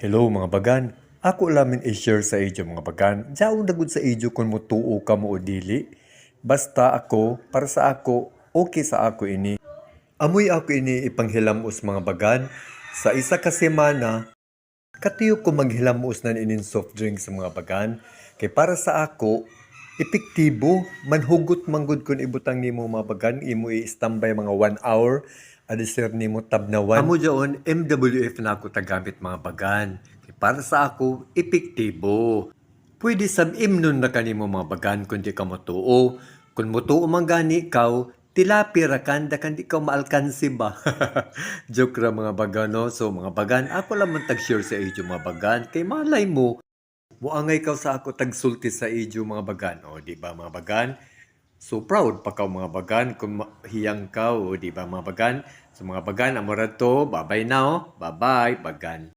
Hello mga bagan. Ako lamin i-share sa inyo mga bagan. Diyaw na gud sa inyo kung mutuo ka mo o dili. Basta ako, para sa ako, okay sa ako ini. Amoy ako ini ipanghilamos mga bagan. Sa isa ka semana, katiyo ko maghilamos na inin soft drink sa mga bagan. Kay para sa ako, epektibo, manhugot manggod kun ibutang nimo mga bagan, imo i-standby mga 1 hour, adisir nimo tabnawan. Amo diyon, MWF na ako tagamit mga bagan. Kay para sa ako, epektibo. Pwede sab imnon na kanimo mga bagan kung di ka motuo. Kung motuo man gani ikaw, tilapia ra kan da kan di ka maalkansi ba. Joke ra mga bagan no. So mga bagan, ako lang man tag-share sa iyo mga bagan. Kay malay mo, muangay ka sa ako tagsulti sa iyo mga bagan. O di ba mga bagan? So proud pa ka mga bagan kung hiyang ka o di ba mga bagan? So mga bagan, amo ra to. Bye-bye now. Bye-bye bagan.